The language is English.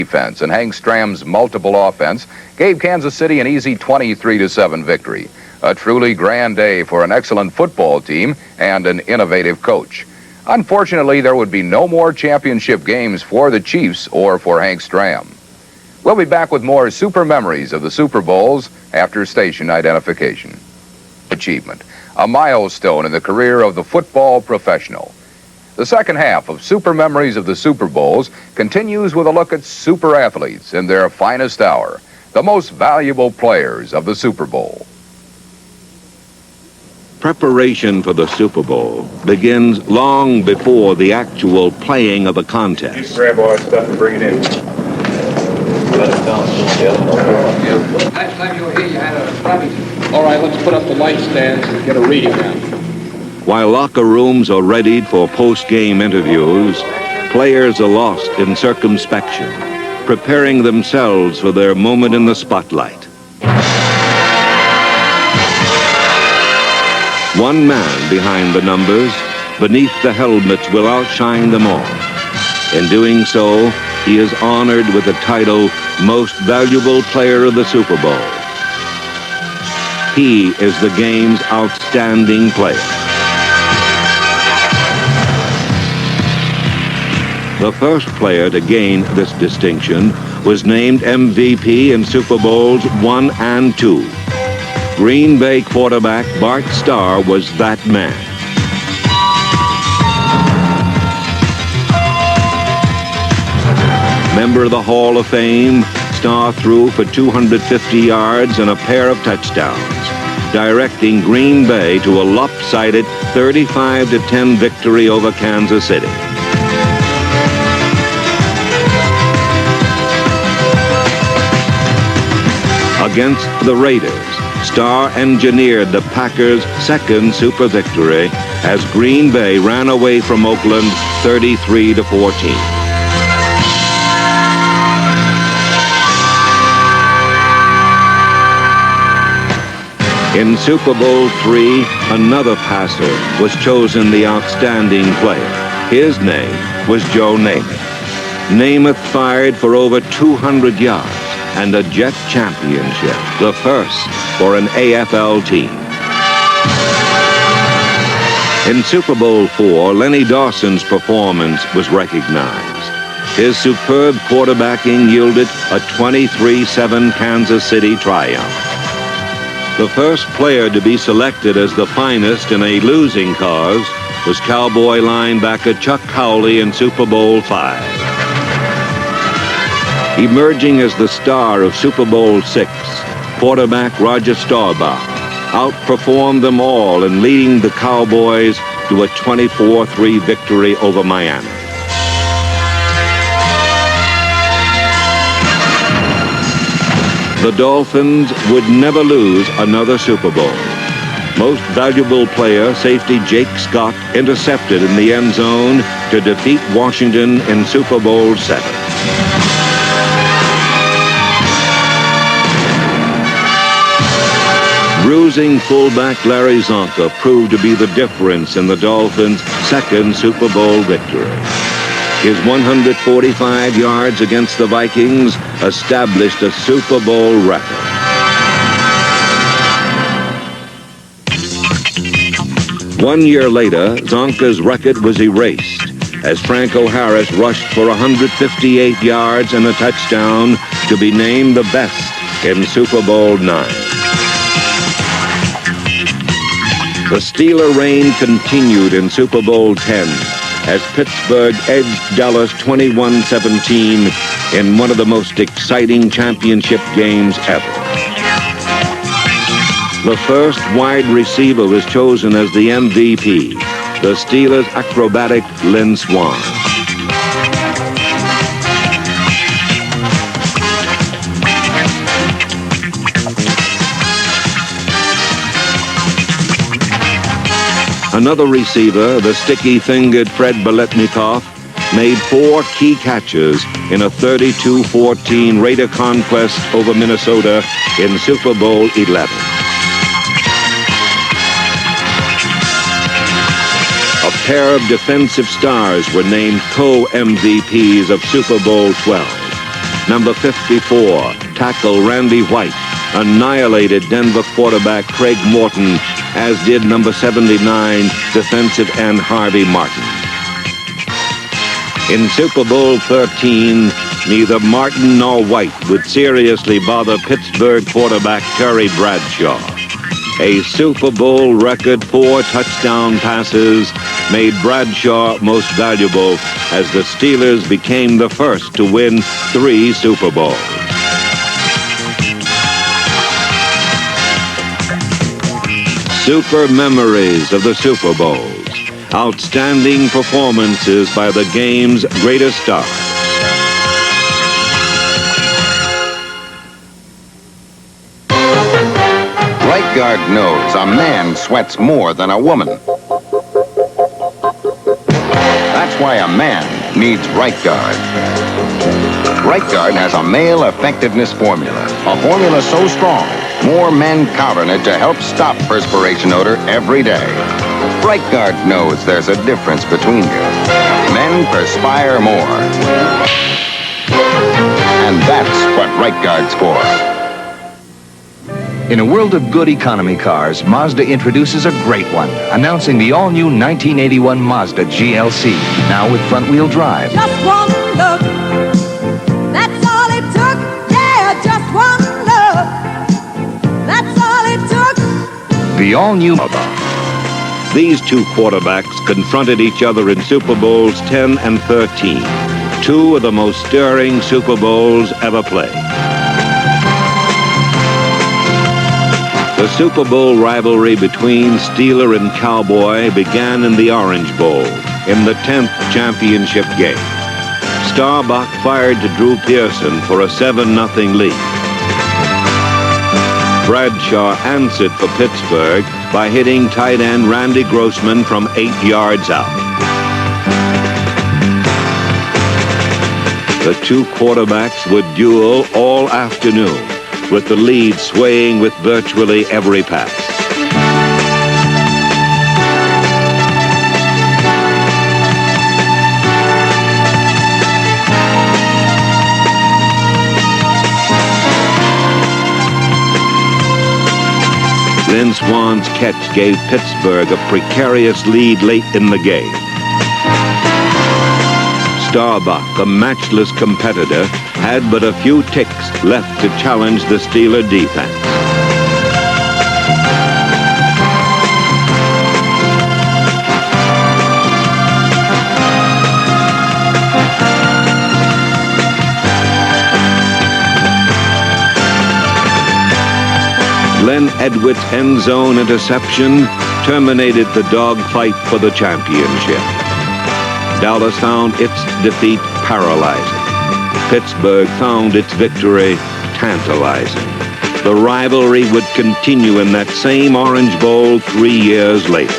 defense and Hank Stram's multiple offense gave Kansas City an easy 23-7 victory. A truly grand day for an excellent football team and an innovative coach. Unfortunately, there would be no more championship games for the Chiefs or for Hank Stram. We'll be back with more super memories of the Super Bowls after station identification. Achievement, a milestone in the career of the football professional. The second half of Super Memories of the Super Bowls continues with a look at super athletes in their finest hour, the most valuable players of the Super Bowl. Preparation for the Super Bowl begins long before the actual playing of a contest. Just grab all that stuff and bring it in. Last time you were here, you had a plumbing. All right, let's put up the light stands and get a reading now. While locker rooms are readied for post-game interviews, players are lost in circumspection, preparing themselves for their moment in the spotlight. One man behind the numbers, beneath the helmets, will outshine them all. In doing so, he is honored with the title Most Valuable Player of the Super Bowl. He is the game's outstanding player. The first player to gain this distinction was named MVP in Super Bowls I and II. Green Bay quarterback Bart Starr was that man. Member of the Hall of Fame, Starr threw for 250 yards and a pair of touchdowns, directing Green Bay to a lopsided 35-10 victory over Kansas City. Against the Raiders, Starr engineered the Packers' second super victory as Green Bay ran away from Oakland 33-14. In Super Bowl III, another passer was chosen the outstanding player. His name was Joe Namath. Namath fired for over 200 yards and a Jet championship, the first for an AFL team. In Super Bowl IV, Lenny Dawson's performance was recognized. His superb quarterbacking yielded a 23-7 Kansas City triumph. The first player to be selected as the finest in a losing cause was Cowboy linebacker Chuck Howley in Super Bowl V. Emerging as the star of Super Bowl VI, quarterback Roger Staubach outperformed them all in leading the Cowboys to a 24-3 victory over Miami. The Dolphins would never lose another Super Bowl. Most valuable player, safety Jake Scott, intercepted in the end zone to defeat Washington in Super Bowl VII. Bruising fullback Larry Zonka proved to be the difference in the Dolphins' second Super Bowl victory. His 145 yards against the Vikings established a Super Bowl record. One year later, Zonka's record was erased as Franco Harris rushed for 158 yards and a touchdown to be named the best in Super Bowl IX. The Steeler reign continued in Super Bowl X as Pittsburgh edged Dallas 21-17 in one of the most exciting championship games ever. The first wide receiver was chosen as the MVP, the Steelers' acrobatic Lynn Swann. Another receiver, the sticky-fingered Fred Biletnikoff, made 4 key catches in a 32-14 Raider conquest over Minnesota in Super Bowl XI. A pair of defensive stars were named co-MVPs of Super Bowl XII. Number 54, tackle Randy White, annihilated Denver quarterback Craig Morton, as did number 79, defensive end Harvey Martin. In Super Bowl 13, neither Martin nor White would seriously bother Pittsburgh quarterback Terry Bradshaw. A Super Bowl record 4 touchdown passes made Bradshaw most valuable as the Steelers became the first to win 3 Super Bowls. Super memories of the Super Bowls. Outstanding performances by the game's greatest stars. Right guard knows a man sweats more than a woman. That's why a man needs Right Guard. Right Guard has a male effectiveness formula. A formula so strong, more men count on it to help stop perspiration odor every day. Right Guard knows there's a difference between you. Men perspire more. And that's what Right Guard's for. In a world of good economy cars, Mazda introduces a great one, announcing the all-new 1981 Mazda GLC, now with front-wheel drive. Just one look, that's all it took. Yeah, just one look, that's all it took. The all-new These two quarterbacks confronted each other in Super Bowls 10 and 13, 2 of the most stirring Super Bowls ever played. The Super Bowl rivalry between Steeler and Cowboy began in the Orange Bowl in the 10th championship game. Starbuck fired to Drew Pearson for a 7-0 lead. Bradshaw answered for Pittsburgh by hitting tight end Randy Grossman from 8 yards out. The two quarterbacks would duel all afternoon, with the lead swaying with virtually every pass. Lynn Swann's catch gave Pittsburgh a precarious lead late in the game. Starbuck, a matchless competitor, had but a few ticks left to challenge the Steeler defense. Len Edwitt's end zone interception terminated the dogfight for the championship. Dallas found its defeat paralyzing. Pittsburgh found its victory tantalizing. The rivalry would continue in that same Orange Bowl 3 years later.